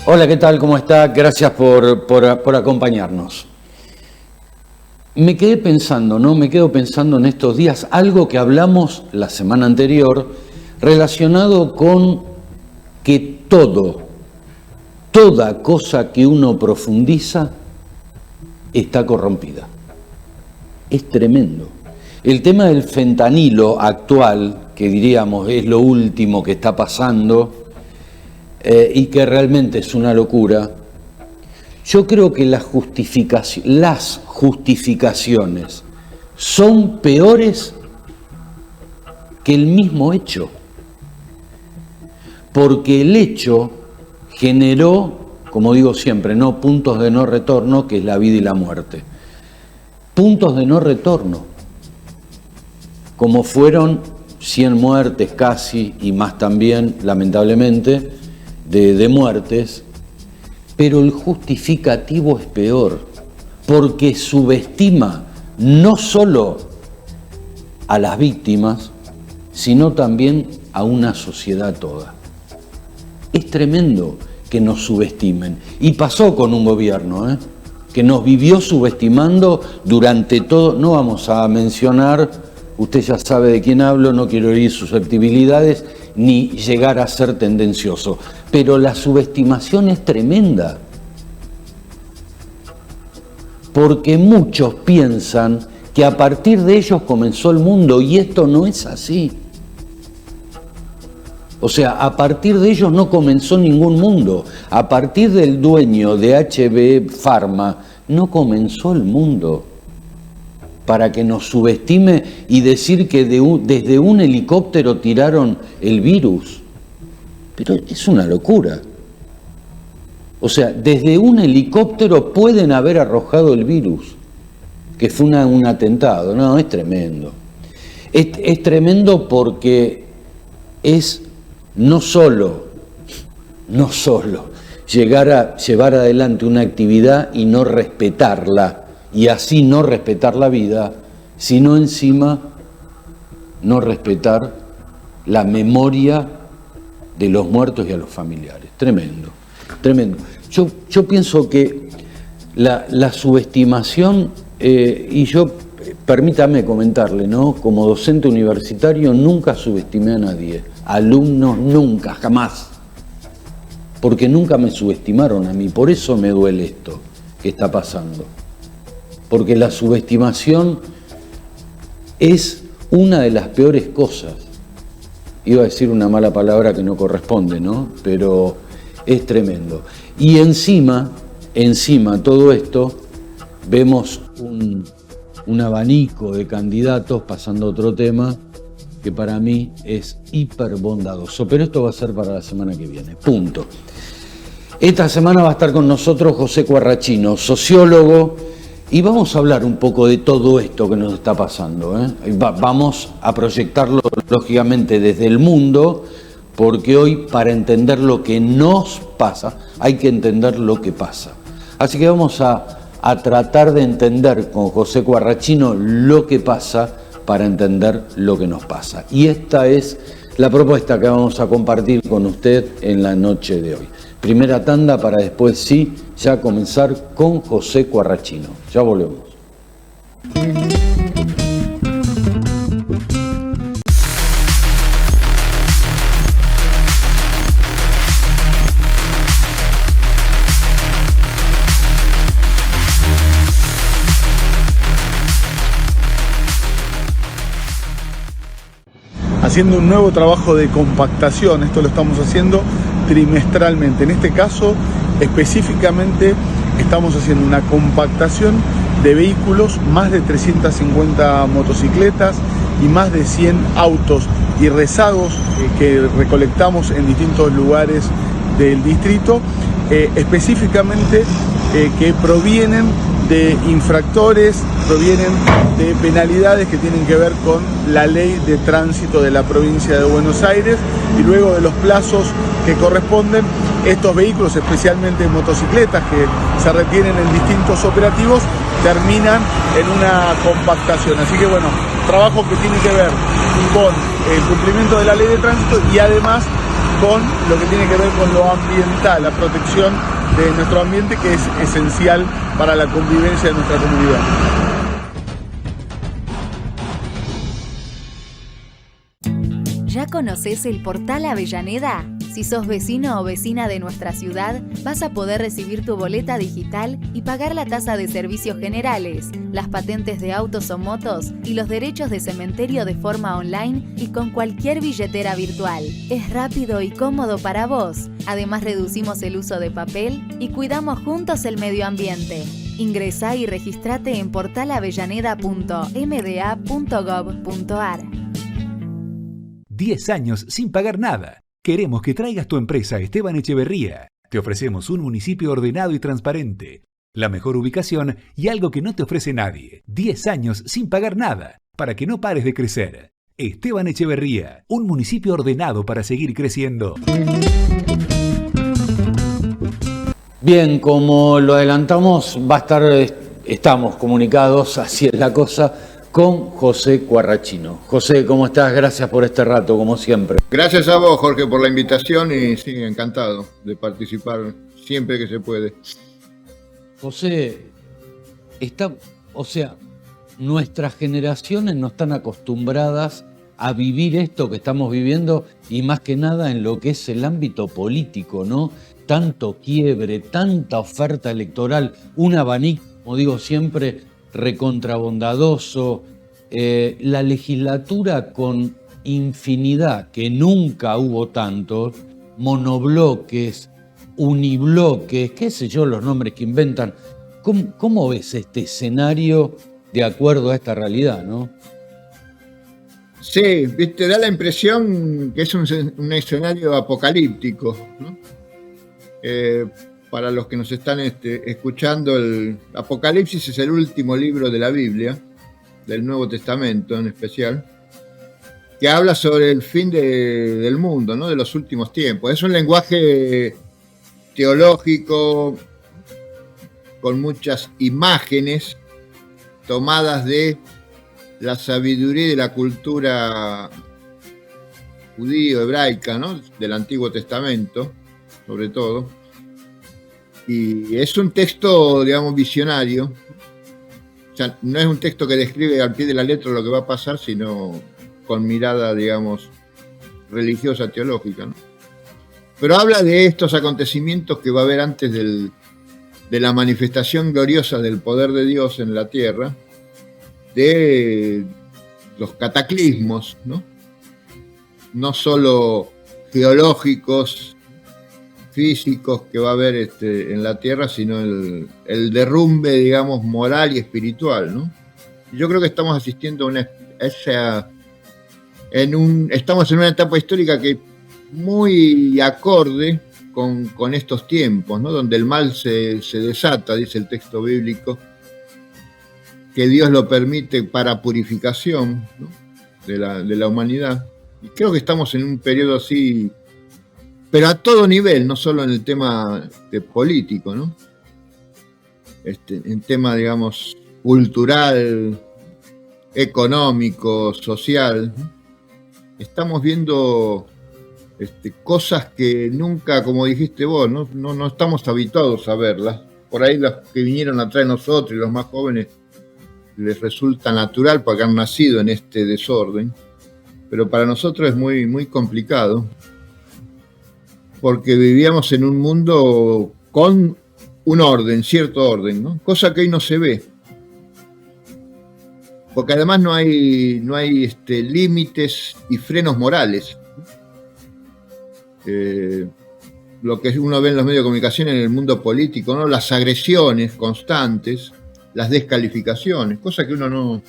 Hola, ¿qué tal? ¿Cómo está? Gracias por acompañarnos. Me quedo pensando en estos días algo que hablamos la semana anterior relacionado con que toda cosa que uno profundiza está corrompida. Es tremendo. El tema del fentanilo actual, que diríamos es lo último que está pasando, y que realmente es una locura, yo creo que las justificaciones son peores que el mismo hecho, porque el hecho generó, como digo siempre, no puntos de no retorno, que es la vida y la muerte, puntos de no retorno, como fueron 100 muertes casi, y más también, lamentablemente, de muertes, pero el justificativo es peor, porque subestima no solo a las víctimas, sino también a una sociedad toda. Es tremendo que nos subestimen, y pasó con un gobierno, que nos vivió subestimando durante todo. No vamos a mencionar, usted ya sabe de quién hablo, no quiero herir susceptibilidades, ni llegar a ser tendencioso, pero la subestimación es tremenda, porque muchos piensan que a partir de ellos comenzó el mundo, y esto no es así. O sea, a partir de ellos no comenzó ningún mundo, a partir del dueño de HB Pharma no comenzó el mundo, para que nos subestime y decir que desde un helicóptero tiraron el virus. Pero es una locura. O sea, desde un helicóptero pueden haber arrojado el virus, que fue un atentado. No, es tremendo. Es tremendo porque es no solo llevar adelante una actividad y no respetarla, y así no respetar la vida, sino encima no respetar la memoria de los muertos y a los familiares. Tremendo, tremendo. Yo pienso que la subestimación, y yo, permítame comentarle, ¿no? Como docente universitario nunca subestimé a nadie, alumnos nunca, jamás, porque nunca me subestimaron a mí, por eso me duele esto que está pasando. Porque la subestimación es una de las peores cosas. Iba a decir una mala palabra que no corresponde, ¿no? Pero es tremendo. Y encima todo esto, vemos un abanico de candidatos, pasando a otro tema, que para mí es hiper bondadoso. Pero esto va a ser para la semana que viene. Punto. Esta semana va a estar con nosotros José Quarrachino, sociólogo, y vamos a hablar un poco de todo esto que nos está pasando, Vamos a proyectarlo, lógicamente, desde el mundo, porque hoy, para entender lo que nos pasa, hay que entender lo que pasa. Así que vamos a tratar de entender con José Quarrachino lo que pasa para entender lo que nos pasa. Y esta es la propuesta que vamos a compartir con usted en la noche de hoy. Primera tanda para después sí, ya comenzar con José Quarrachino. Ya volvemos. Haciendo un nuevo trabajo de compactación, esto lo estamos haciendo trimestralmente. En este caso, específicamente, estamos haciendo una compactación de vehículos, más de 350 motocicletas y más de 100 autos y rezagos que recolectamos en distintos lugares del distrito, específicamente que provienen de infractores, provienen de penalidades que tienen que ver con la ley de tránsito de la provincia de Buenos Aires, y luego de los plazos que corresponden, estos vehículos, especialmente motocicletas que se retienen en distintos operativos, terminan en una compactación. Así que bueno, trabajo que tiene que ver con el cumplimiento de la ley de tránsito y además con lo que tiene que ver con lo ambiental, la protección de nuestro ambiente, que es esencial para la convivencia de nuestra comunidad. ¿Ya conoces el Portal Avellaneda? Si sos vecino o vecina de nuestra ciudad, vas a poder recibir tu boleta digital y pagar la tasa de servicios generales, las patentes de autos o motos y los derechos de cementerio de forma online y con cualquier billetera virtual. Es rápido y cómodo para vos. Además, reducimos el uso de papel y cuidamos juntos el medio ambiente. Ingresá y registrate en portalavellaneda.mda.gov.ar. 10 años sin pagar nada. Queremos que traigas tu empresa a Esteban Echeverría. Te ofrecemos un municipio ordenado y transparente, la mejor ubicación y algo que no te ofrece nadie. 10 años sin pagar nada, para que no pares de crecer. Esteban Echeverría, un municipio ordenado para seguir creciendo. Bien, como lo adelantamos, estamos comunicados, así es la cosa, con José Quarrachino. José, ¿cómo estás? Gracias por este rato, como siempre. Gracias a vos, Jorge, por la invitación y sí, encantado de participar siempre que se puede. José, nuestras generaciones no están acostumbradas a vivir esto que estamos viviendo y más que nada en lo que es el ámbito político, ¿no? Tanto quiebre, tanta oferta electoral, un abanico, como digo siempre, recontrabondadoso, la legislatura con infinidad, que nunca hubo tantos, monobloques, unibloques, qué sé yo, los nombres que inventan. ¿Cómo ves este escenario de acuerdo a esta realidad, no? Sí, te da la impresión que es un escenario apocalíptico, ¿no? Para los que nos están escuchando, el Apocalipsis es el último libro de la Biblia, del Nuevo Testamento en especial, que habla sobre el fin del mundo, ¿no? De los últimos tiempos. Es un lenguaje teológico con muchas imágenes tomadas de la sabiduría y de la cultura judío-hebraica, ¿no? Del Antiguo Testamento, sobre todo. Y es un texto, digamos, visionario. O sea, no es un texto que describe al pie de la letra lo que va a pasar, sino con mirada, digamos, religiosa, teológica, ¿no? Pero habla de estos acontecimientos que va a haber antes de la manifestación gloriosa del poder de Dios en la tierra, de los cataclismos, ¿no? No solo geológicos, físicos que va a haber en la tierra, sino el derrumbe, digamos, moral y espiritual, ¿no? Yo creo que estamos asistiendo a estamos en una etapa histórica que muy acorde con estos tiempos, ¿no? Donde el mal se desata, dice el texto bíblico, que Dios lo permite para purificación, ¿no? de la humanidad. Y creo que estamos en un periodo así, pero a todo nivel, no solo en el tema político, ¿no? En tema, digamos, cultural, económico, social, ¿no? Estamos viendo cosas que nunca, como dijiste vos, no estamos habituados a verlas. Por ahí los que vinieron atrás de nosotros y los más jóvenes les resulta natural porque han nacido en este desorden, pero para nosotros es muy, muy complicado, porque vivíamos en un mundo con un orden, cierto orden, ¿no? Cosa que hoy no se ve. Porque además no hay límites y frenos morales. Lo que uno ve en los medios de comunicación en el mundo político, ¿no? Las agresiones constantes, las descalificaciones, cosa que uno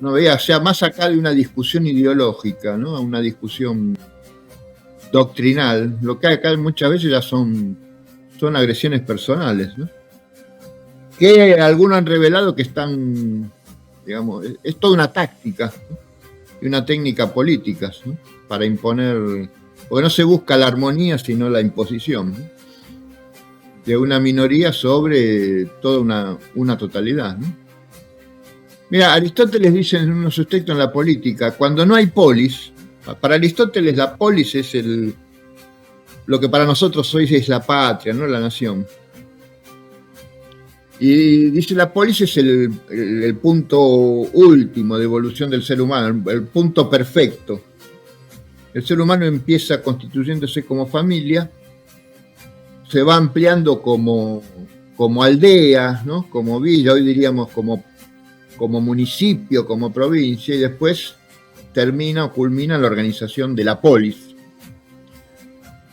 no veía, o sea, más acá de una discusión ideológica, ¿no? Una discusión doctrinal, lo que acá muchas veces ya son son agresiones personales, ¿no? Que algunos han revelado que están, digamos, es toda una táctica, ¿no? Y una técnica política, ¿no? Para imponer, porque no se busca la armonía sino la imposición, ¿no? De una minoría sobre toda una totalidad, ¿no? Mira, Aristóteles dice en uno de sus textos en la política, cuando no hay polis, para Aristóteles la polis es lo que para nosotros hoy es la patria, no la nación. Y dice la polis es el punto último de evolución del ser humano, el punto perfecto. El ser humano empieza constituyéndose como familia, se va ampliando como aldea, ¿no? Como villa, hoy diríamos como municipio, como provincia, y después termina o culmina la organización de la polis.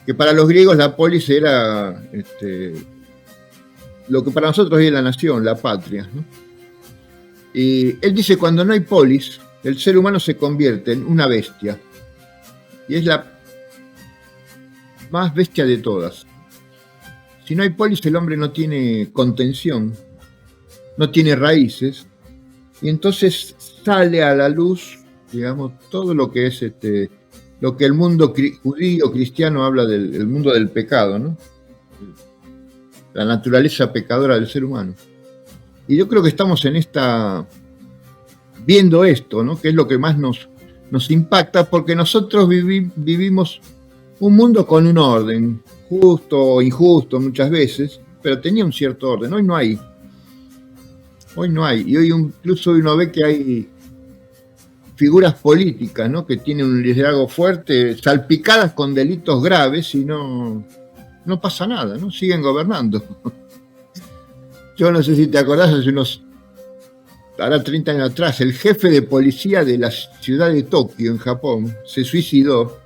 Que para los griegos la polis era lo que para nosotros es la nación, la patria, ¿no? Y él dice, cuando no hay polis, el ser humano se convierte en una bestia. Y es la más bestia de todas. Si no hay polis, el hombre no tiene contención, no tiene raíces, y entonces sale a la luz, digamos, todo lo que es lo que el mundo judío cristiano habla del mundo del pecado, ¿no? La naturaleza pecadora del ser humano. Y yo creo que estamos viendo esto, ¿no? Que es lo que más nos impacta, porque nosotros vivimos un mundo con un orden, justo o injusto muchas veces, pero tenía un cierto orden. Hoy no hay. Y hoy incluso uno ve que hay figuras políticas, ¿no? Que tienen un liderazgo fuerte, salpicadas con delitos graves y no pasa nada, ¿no? Siguen gobernando. Yo no sé si te acordás, hará 30 años atrás, el jefe de policía de la ciudad de Tokio, en Japón, se suicidó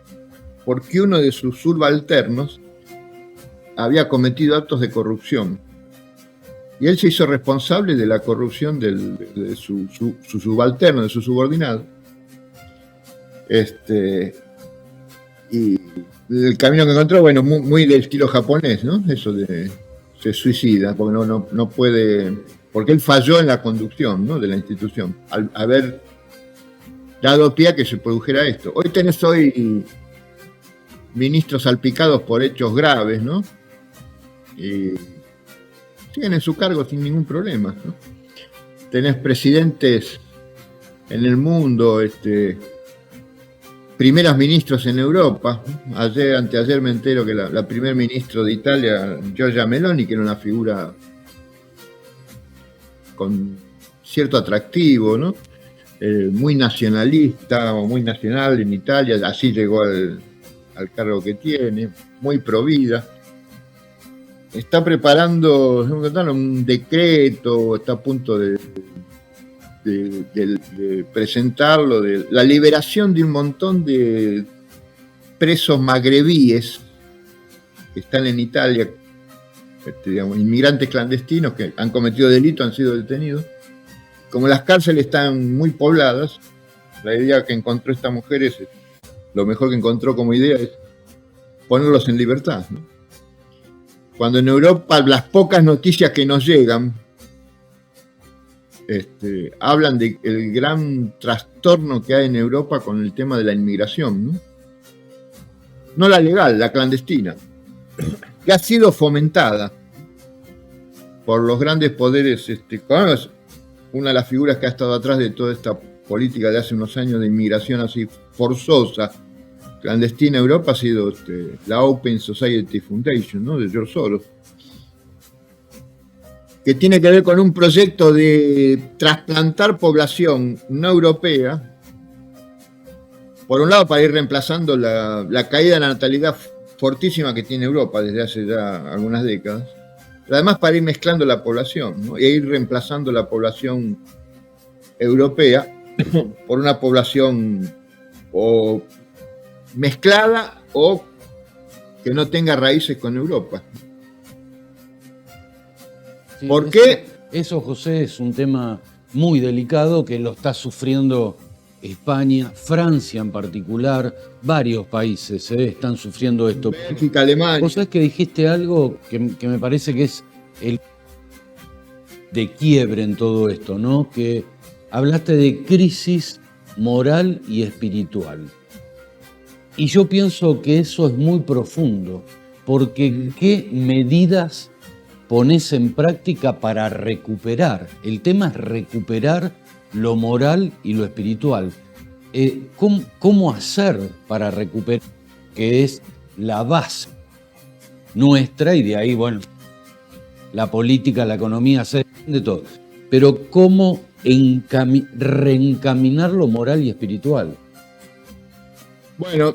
porque uno de sus subalternos había cometido actos de corrupción. Y él se hizo responsable de la corrupción de su subalterno, de su subordinado. Y el camino que encontró, bueno, muy del estilo japonés, ¿no? Eso de se suicida, porque no puede, porque él falló en la conducción, ¿no? De la institución, al haber dado pie a que se produjera esto. Hoy tenés ministros salpicados por hechos graves, ¿no? Y siguen en su cargo sin ningún problema, ¿no? Tenés presidentes en el mundo, primeros ministros en Europa. Anteayer me entero que la primer ministro de Italia, Giorgia Meloni, que era una figura con cierto atractivo, ¿no? Muy nacionalista o muy nacional en Italia, así llegó al cargo que tiene, muy provida. Está preparando un decreto, está a punto de presentarlo, de la liberación de un montón de presos magrebíes que están en Italia, digamos, inmigrantes clandestinos que han cometido delito, han sido detenidos. Como las cárceles están muy pobladas, la idea que encontró esta mujer es, lo mejor que encontró como idea es ponerlos en libertad, ¿no? Cuando en Europa las pocas noticias que nos llegan hablan del gran trastorno que hay en Europa con el tema de la inmigración, ¿no? No la legal, la clandestina, que ha sido fomentada por los grandes poderes. Una de las figuras que ha estado atrás de toda esta política de hace unos años de inmigración así forzosa, clandestina a Europa, ha sido la Open Society Foundation, ¿no? De George Soros, que tiene que ver con un proyecto de trasplantar población no europea, por un lado para ir reemplazando la caída de la natalidad fortísima que tiene Europa desde hace ya algunas décadas, pero además para ir mezclando la población, ¿no? E ir reemplazando la población europea por una población o mezclada o que no tenga raíces con Europa. Sí, ¿Por qué? Eso, José, es un tema muy delicado que lo está sufriendo España, Francia en particular, varios países están sufriendo esto. Bélgica, Alemania. Vos sabés que dijiste algo que me parece que es el de quiebre en todo esto, ¿no? Que hablaste de crisis moral y espiritual. Y yo pienso que eso es muy profundo, porque ¿qué medidas pones en práctica para recuperar? El tema es recuperar lo moral y lo espiritual. ¿Cómo hacer para recuperar? Que es la base nuestra, y de ahí, bueno, la política, la economía, de todo. Pero ¿cómo reencaminar lo moral y espiritual? Bueno,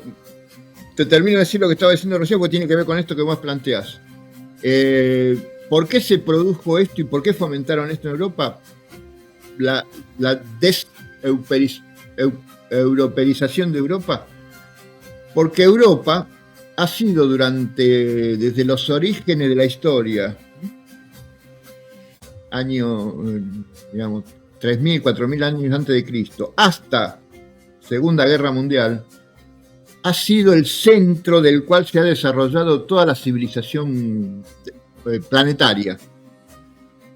te termino de decir lo que estaba diciendo recién, porque tiene que ver con esto que vos planteás. ¿Por qué se produjo esto y por qué fomentaron esto en Europa? La deseuropeización de Europa. Porque Europa ha sido desde los orígenes de la historia, año, digamos, 3.000, 4.000 años antes de Cristo, hasta Segunda Guerra Mundial, ha sido el centro del cual se ha desarrollado toda la civilización planetaria,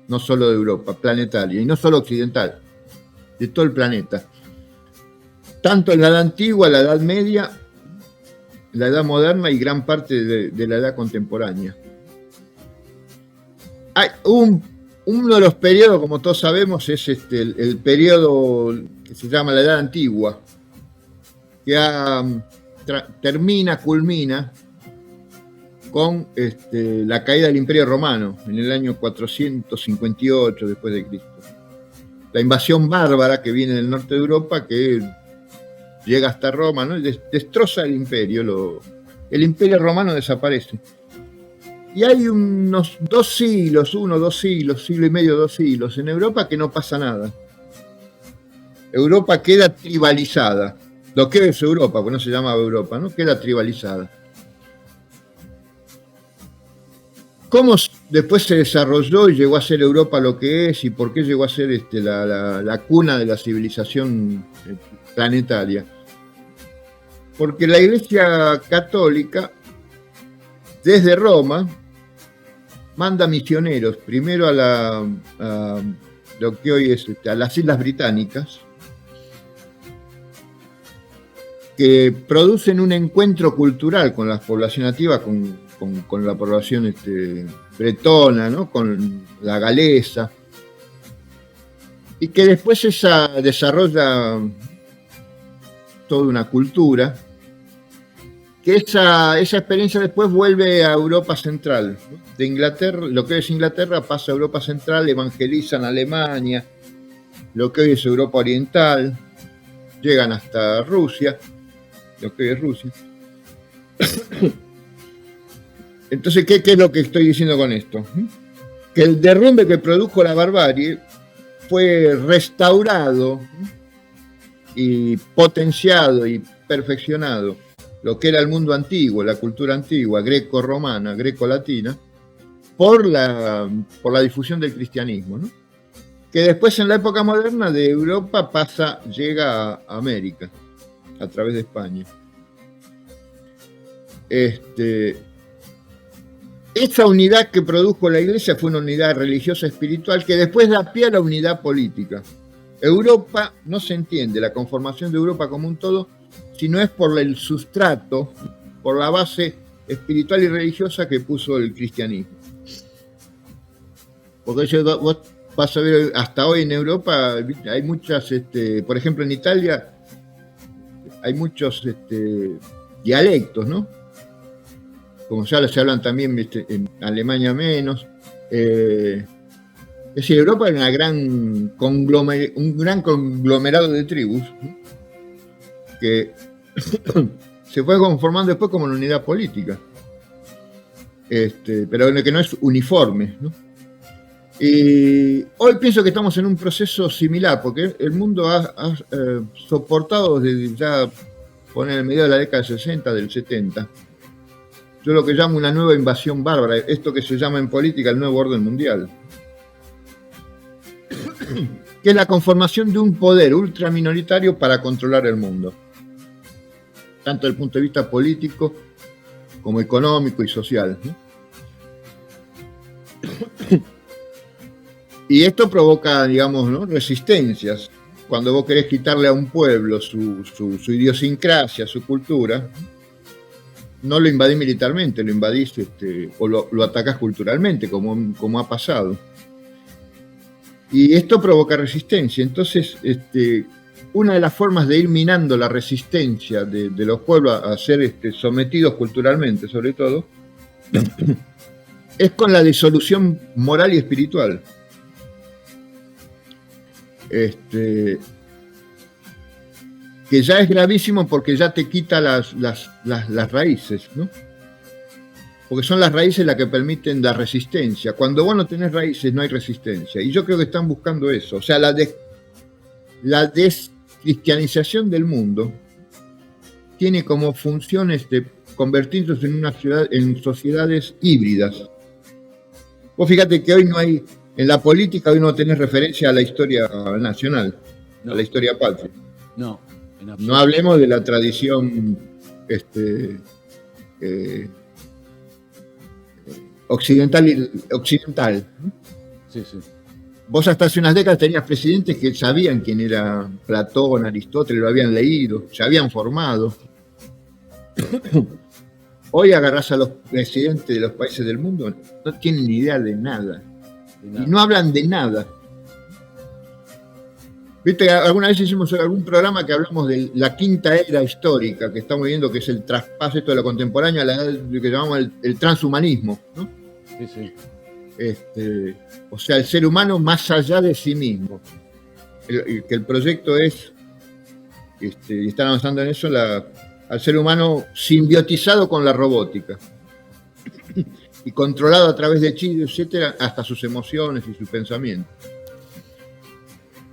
no solo de Europa, planetaria, y no solo occidental, de todo el planeta. Tanto en la Edad Antigua, la Edad Media, la Edad Moderna y gran parte de la Edad Contemporánea. Hay uno de los periodos, como todos sabemos, es el periodo que se llama la Edad Antigua, que culmina con la caída del Imperio Romano en el año 458 después de Cristo. La invasión bárbara que viene del norte de Europa, que llega hasta Roma, ¿no? Y destroza el imperio. El Imperio Romano desaparece. Y hay unos 2 siglos, siglo y medio, 2 siglos, en Europa que no pasa nada. Europa queda tribalizada. Lo que es Europa, porque no se llamaba Europa, ¿no? Queda tribalizada. ¿Cómo después se desarrolló y llegó a ser Europa lo que es? ¿Y por qué llegó a ser la cuna de la civilización planetaria? Porque la Iglesia Católica, desde Roma, manda misioneros, primero a lo que hoy es a las Islas Británicas, que producen un encuentro cultural con la población nativa, con la población bretona, ¿no? Con la galesa, y que después desarrolla toda una cultura, que esa experiencia después vuelve a Europa Central, ¿no? De Inglaterra, lo que hoy es Inglaterra pasa a Europa Central, evangelizan Alemania, lo que hoy es Europa Oriental, llegan hasta Rusia, lo que hoy es Rusia. Entonces, ¿qué es lo que estoy diciendo con esto? Que el derrumbe que produjo la barbarie fue restaurado y potenciado y perfeccionado lo que era el mundo antiguo, la cultura antigua, greco-romana, greco-latina, por la difusión del cristianismo, ¿no? Que después en la época moderna de Europa llega a América, a través de España. Esa unidad que produjo la Iglesia fue una unidad religiosa espiritual que después da pie a la unidad política. Europa no se entiende, la conformación de Europa como un todo, si no es por el sustrato, por la base espiritual y religiosa que puso el cristianismo. Porque vos vas a ver, hasta hoy en Europa hay muchas, por ejemplo en Italia, hay muchos dialectos, ¿no? Como ya se hablan también en Alemania menos. Es decir, Europa es un gran conglomerado de tribus, ¿no? Que se fue conformando después como una unidad política, pero que no es uniforme, ¿no? Y hoy pienso que estamos en un proceso similar, porque el mundo ha soportado desde ya, poner en medio de la década del 60, del 70, yo lo que llamo una nueva invasión bárbara, esto que se llama en política el nuevo orden mundial. que es la conformación de un poder ultraminoritario para controlar el mundo, tanto desde el punto de vista político como económico y social, ¿no? Y esto provoca, digamos, ¿no?, resistencias. Cuando vos querés quitarle a un pueblo su idiosincrasia, su cultura, no lo invadís militarmente, lo invadís o lo atacás culturalmente, como ha pasado. Y esto provoca resistencia. Entonces, una de las formas de ir minando la resistencia de los pueblos a ser sometidos culturalmente, sobre todo, es con la disolución moral y espiritual. Que ya es gravísimo porque ya te quita las raíces, ¿no? Porque son las raíces las que permiten la resistencia. Cuando vos no tenés raíces, no hay resistencia. Y yo creo que están buscando eso. O sea, la descristianización del mundo tiene como función convertirse en sociedades híbridas. Vos fíjate que hoy no hay, en la política hoy no tenés referencia a la historia nacional, no, a la historia patria. No, no hablemos de la tradición occidental. Sí, sí. Vos hasta hace unas décadas tenías presidentes que sabían quién era Platón, Aristóteles, lo habían leído, se habían formado. Hoy agarrás a los presidentes de los países del mundo, no tienen ni idea de nada. Y no hablan de nada. Viste, alguna vez hicimos algún programa que hablamos de la quinta era histórica que estamos viendo, que es el traspaso esto de lo contemporáneo a la edad que llamamos el transhumanismo, ¿no? Sí, sí. O sea, el ser humano más allá de sí mismo. Que el proyecto es, y están avanzando en eso, al ser humano simbiotizado con la robótica y controlado a través de chips, etcétera, hasta sus emociones y sus pensamientos.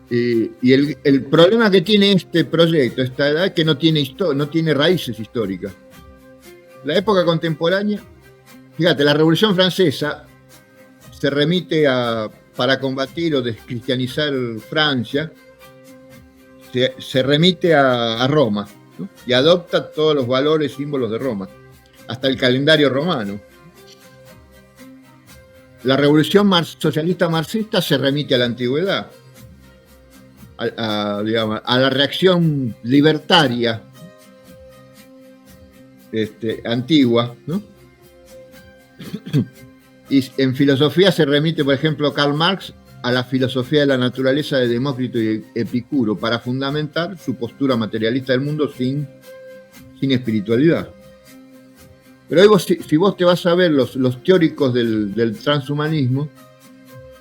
Y el problema que tiene este proyecto, esta edad, es que no tiene raíces históricas. La época contemporánea, fíjate, la Revolución Francesa se remite para combatir o descristianizar Francia, se remite a Roma, ¿no? Y adopta todos los valores, símbolos de Roma, hasta el calendario romano. La revolución socialista marxista se remite a la antigüedad, a la reacción libertaria antigua, ¿no? Y en filosofía se remite, por ejemplo, Karl Marx a la filosofía de la naturaleza de Demócrito y Epicuro para fundamentar su postura materialista del mundo sin espiritualidad. Pero hoy si vos te vas a ver los teóricos del transhumanismo,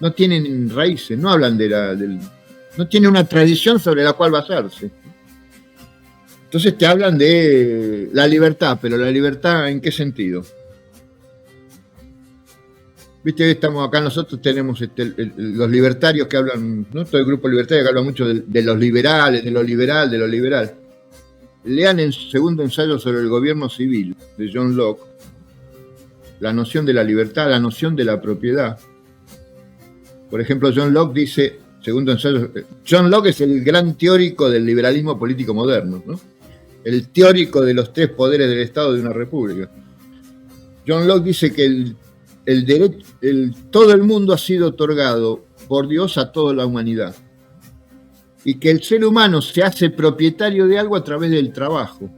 no tienen raíces, no hablan no tienen una tradición sobre la cual basarse. Entonces te hablan de la libertad, pero la libertad ¿en qué sentido? Viste, estamos acá, nosotros tenemos los libertarios que hablan, ¿no? Todo el grupo libertario que habla mucho de los liberales, de lo liberal. Lean el segundo ensayo sobre el gobierno civil de John Locke, la noción de la libertad, la noción de la propiedad. Por ejemplo, John Locke dice, segundo ensayo, John Locke es el gran teórico del liberalismo político moderno, ¿no? El teórico de los tres poderes del Estado de una república. John Locke dice que todo el mundo ha sido otorgado por Dios a toda la humanidad y que el ser humano se hace propietario de algo a través del trabajo.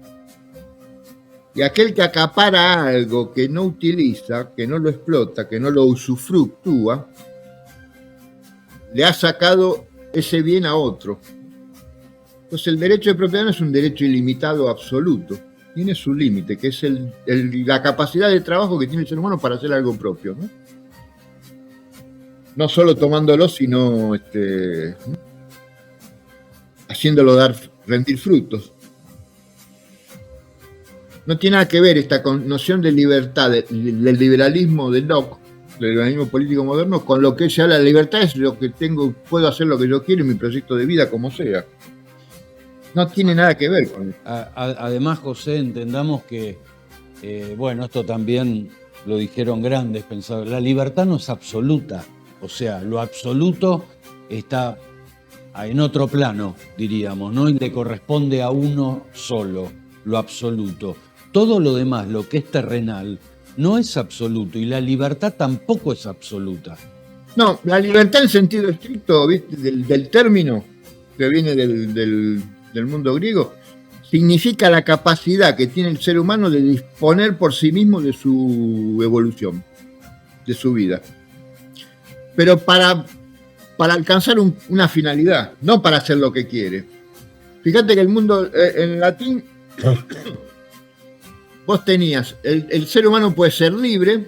Y aquel que acapara algo que no utiliza, que no lo explota, que no lo usufructúa, le ha sacado ese bien a otro. Entonces el derecho de propiedad no es un derecho ilimitado absoluto. Tiene su límite, que es la capacidad de trabajo que tiene el ser humano para hacer algo propio, ¿no? No solo tomándolo, sino haciéndolo rendir frutos. No tiene nada que ver esta noción de libertad, del liberalismo de Locke, del liberalismo político moderno, con lo que se habla de libertad es lo que puedo hacer lo que yo quiero en mi proyecto de vida, como sea. No tiene nada que ver con eso. Además, José, entendamos que, esto también lo dijeron grandes pensadores, la libertad no es absoluta, o sea, lo absoluto está en otro plano, diríamos, ¿no? Y le corresponde a uno solo, lo absoluto. Todo lo demás, lo que es terrenal, no es absoluto, y la libertad tampoco es absoluta. No, la libertad en sentido estricto, ¿viste? Del término que viene del mundo griego, significa la capacidad que tiene el ser humano de disponer por sí mismo de su evolución, de su vida. Pero para alcanzar una finalidad, no para hacer lo que quiere. Fíjate que el mundo, en latín, vos tenías, el ser humano puede ser libre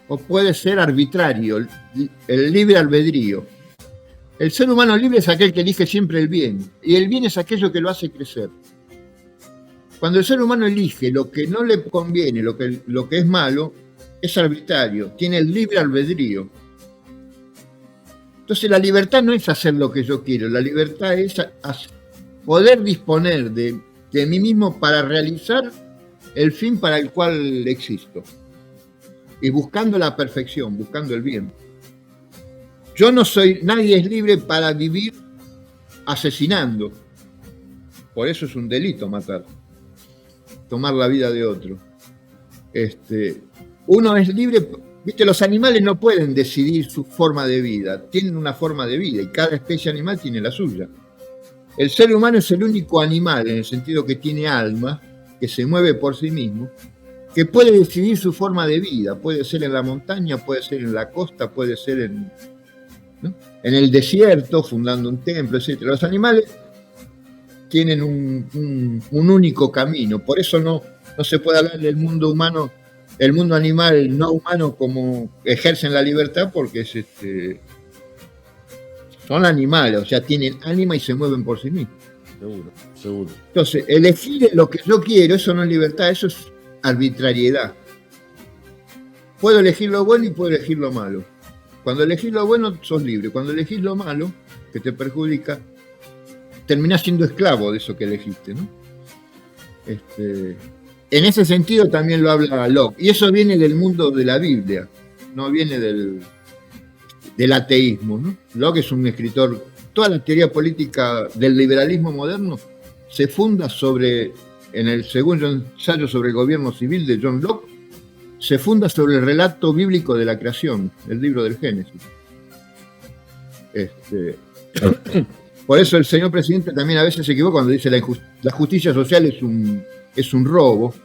o puede ser arbitrario, el libre albedrío. El ser humano libre es aquel que elige siempre el bien, y el bien es aquello que lo hace crecer. Cuando el ser humano elige lo que no le conviene, lo que es malo, es arbitrario, tiene el libre albedrío. Entonces la libertad no es hacer lo que yo quiero, la libertad es poder disponer de mí mismo para realizar el fin para el cual existo. Y buscando la perfección, buscando el bien. Nadie es libre para vivir asesinando. Por eso es un delito matar, tomar la vida de otro. Uno es libre, viste, los animales no pueden decidir su forma de vida, tienen una forma de vida y cada especie animal tiene la suya. El ser humano es el único animal, en el sentido que tiene alma, que se mueve por sí mismo, que puede decidir su forma de vida. Puede ser en la montaña, puede ser en la costa, puede ser en el desierto, fundando un templo, etc. Los animales tienen un único camino. Por eso no se puede hablar del mundo humano, el mundo animal no humano, como ejercen la libertad, porque son animales, o sea, tienen ánima y se mueven por sí mismos. Seguro. Entonces, elegir lo que yo quiero, eso no es libertad, eso es arbitrariedad. Puedo elegir lo bueno y puedo elegir lo malo. Cuando elegís lo bueno, sos libre. Cuando elegís lo malo, que te perjudica, terminás siendo esclavo de eso que elegiste, ¿no? En ese sentido también lo habla Locke. Y eso viene del mundo de la Biblia, no viene del ateísmo, ¿no? Locke es un escritor. Toda la teoría política del liberalismo moderno se funda en el segundo ensayo sobre el gobierno civil de John Locke, se funda sobre el relato bíblico de la creación, el libro del Génesis. Por eso el señor presidente también a veces se equivoca cuando dice la justicia social es un robo.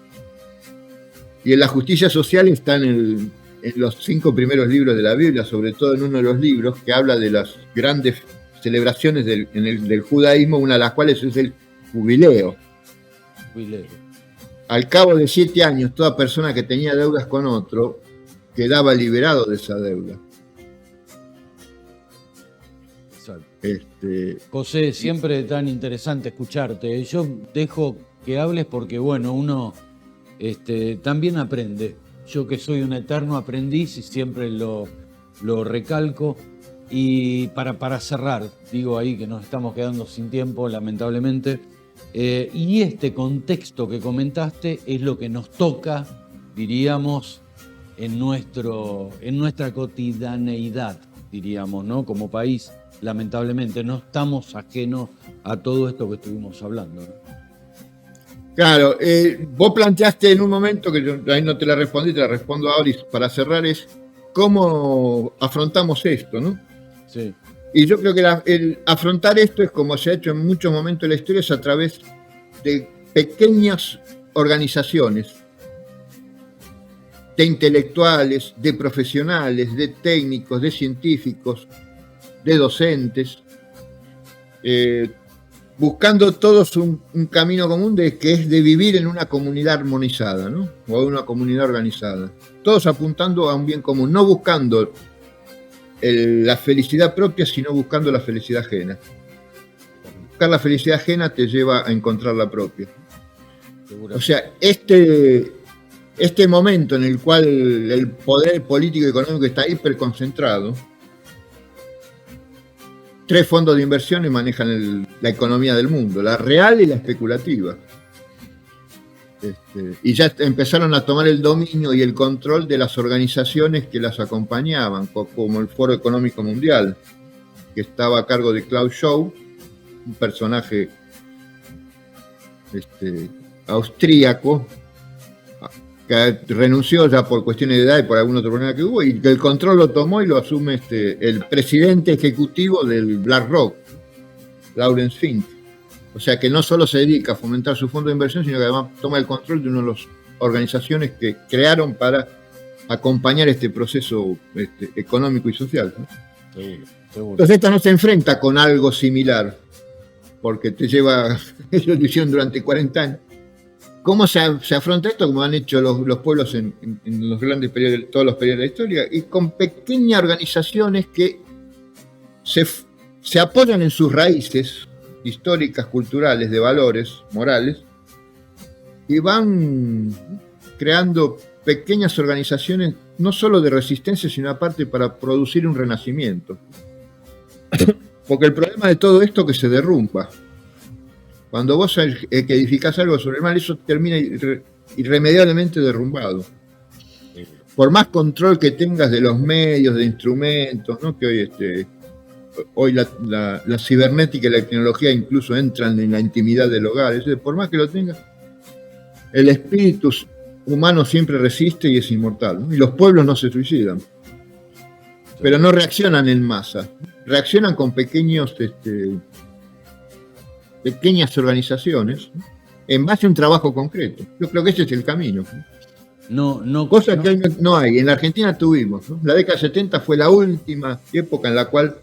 Y en la justicia social está en los 5 primeros libros de la Biblia, sobre todo en uno de los libros que habla de las grandes celebraciones del judaísmo, una de las cuales es el jubileo. Al cabo de 7 años, toda persona que tenía deudas con otro quedaba liberado de esa deuda. José, siempre tan interesante escucharte. Yo dejo que hables porque, bueno, uno también aprende. Yo que soy un eterno aprendiz y siempre lo recalco. Y para cerrar, digo ahí que nos estamos quedando sin tiempo, lamentablemente, y este contexto que comentaste es lo que nos toca, diríamos, en nuestra cotidianeidad, diríamos, ¿no? Como país, lamentablemente, no estamos ajenos a todo esto que estuvimos hablando, ¿no? Claro, vos planteaste en un momento, que yo ahí no te la respondí, te la respondo ahora, y para cerrar es cómo afrontamos esto, ¿no? Sí. Y yo creo que el afrontar esto es como se ha hecho en muchos momentos de la historia, es a través de pequeñas organizaciones, de intelectuales, de profesionales, de técnicos, de científicos, de docentes, buscando todos un camino común que es de vivir en una comunidad armonizada, ¿no? O en una comunidad organizada. Todos apuntando a un bien común, no buscando la felicidad propia, sino buscando la felicidad ajena. Buscar la felicidad ajena te lleva a encontrar la propia. O sea, este momento en el cual el poder político y económico está hiperconcentrado, 3 fondos de inversiones manejan la economía del mundo, la real y la especulativa. Y ya empezaron a tomar el dominio y el control de las organizaciones que las acompañaban, como el Foro Económico Mundial. que estaba a cargo de Klaus Schwab, un personaje austríaco, que renunció ya por cuestiones de edad y por algún otro problema que hubo, y que el control lo tomó y lo asume el presidente ejecutivo del BlackRock, Lawrence Fink. O sea que no solo se dedica a fomentar su fondo de inversión, sino que además toma el control de una de las organizaciones que crearon para acompañar este proceso económico y social, ¿no? Seguro. Entonces esta no se enfrenta con algo similar, porque te lleva, ellos lo hicieron durante 40 años. ¿Cómo se afronta esto? Como han hecho los pueblos en los grandes periodos, todos los periodos de la historia, y con pequeñas organizaciones que se apoyan en sus raíces históricas, culturales, de valores, morales, y van creando pequeñas organizaciones, no solo de resistencia, sino aparte para producir un renacimiento. Porque el problema de todo esto es que se derrumba. Cuando vos edificás algo sobre el mal, eso termina irremediablemente derrumbado. Por más control que tengas de los medios, de instrumentos, ¿no? Que hoy la cibernética y la tecnología incluso entran en la intimidad del hogar. Por más que lo tengas, el espíritu humano siempre resiste y es inmortal, ¿no? Y los pueblos no se suicidan, pero no reaccionan en masa, reaccionan con pequeñas organizaciones, ¿no? En base a un trabajo concreto. Yo creo que ese es el camino. Cosa que hoy no hay. En la Argentina tuvimos, ¿no? La década 70 fue la última época en la cual,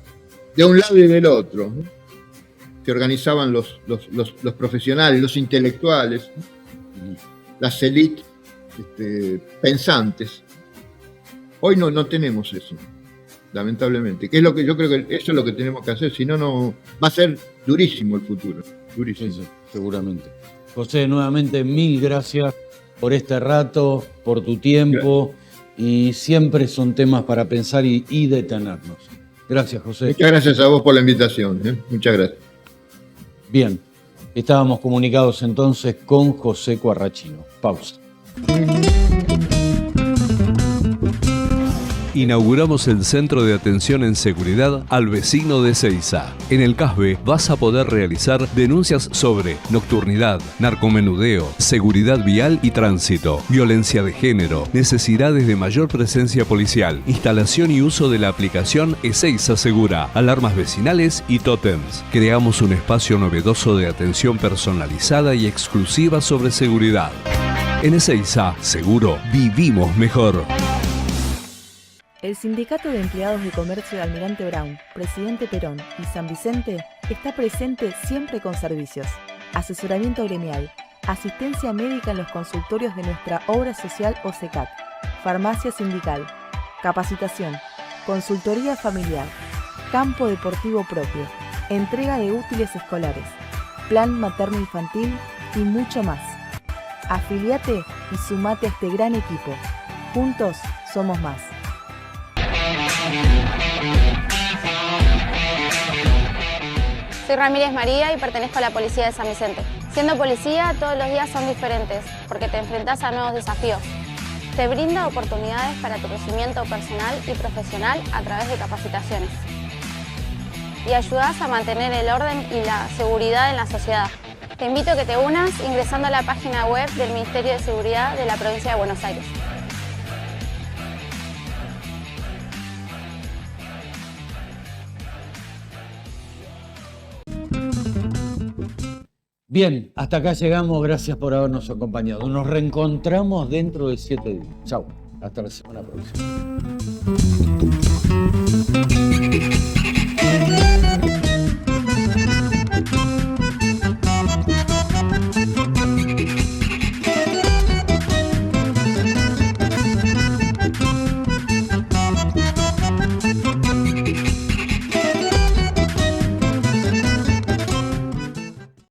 de un lado y del otro, ¿no? Se organizaban los profesionales, los intelectuales, ¿no? Las élites pensantes. Hoy no tenemos eso, lamentablemente. Que es lo que yo creo que eso es lo que tenemos que hacer, si no va a ser durísimo el futuro. Durísimo. Sí, seguramente. José, nuevamente 1000 gracias por este rato, por tu tiempo, y siempre son temas para pensar y detenernos. Gracias, José. Muchas gracias a vos por la invitación, ¿eh? Muchas gracias. Bien, estábamos comunicados entonces con José Quarrachino. Pausa. Inauguramos el Centro de Atención en Seguridad al Vecino de Ezeiza. En el CASBE vas a poder realizar denuncias sobre nocturnidad, narcomenudeo, seguridad vial y tránsito, violencia de género, necesidades de mayor presencia policial, instalación y uso de la aplicación Ezeiza Segura, alarmas vecinales y tótems. Creamos un espacio novedoso de atención personalizada y exclusiva sobre seguridad. En Ezeiza, seguro, vivimos mejor. El Sindicato de Empleados de Comercio de Almirante Brown, Presidente Perón y San Vicente está presente siempre con servicios, asesoramiento gremial, asistencia médica en los consultorios de nuestra obra social OSECAT, farmacia sindical, capacitación, consultoría familiar, campo deportivo propio, entrega de útiles escolares, plan materno-infantil y mucho más. Afiliate y sumate a este gran equipo. Juntos somos más. Soy Ramírez María y pertenezco a la Policía de San Vicente. Siendo policía, todos los días son diferentes, porque te enfrentás a nuevos desafíos. Te brinda oportunidades para tu crecimiento personal y profesional a través de capacitaciones. Y ayudás a mantener el orden y la seguridad en la sociedad. Te invito a que te unas ingresando a la página web del Ministerio de Seguridad de la Provincia de Buenos Aires. Bien, hasta acá llegamos. Gracias por habernos acompañado. Nos reencontramos dentro de 7 días. Chau. Hasta la semana próxima.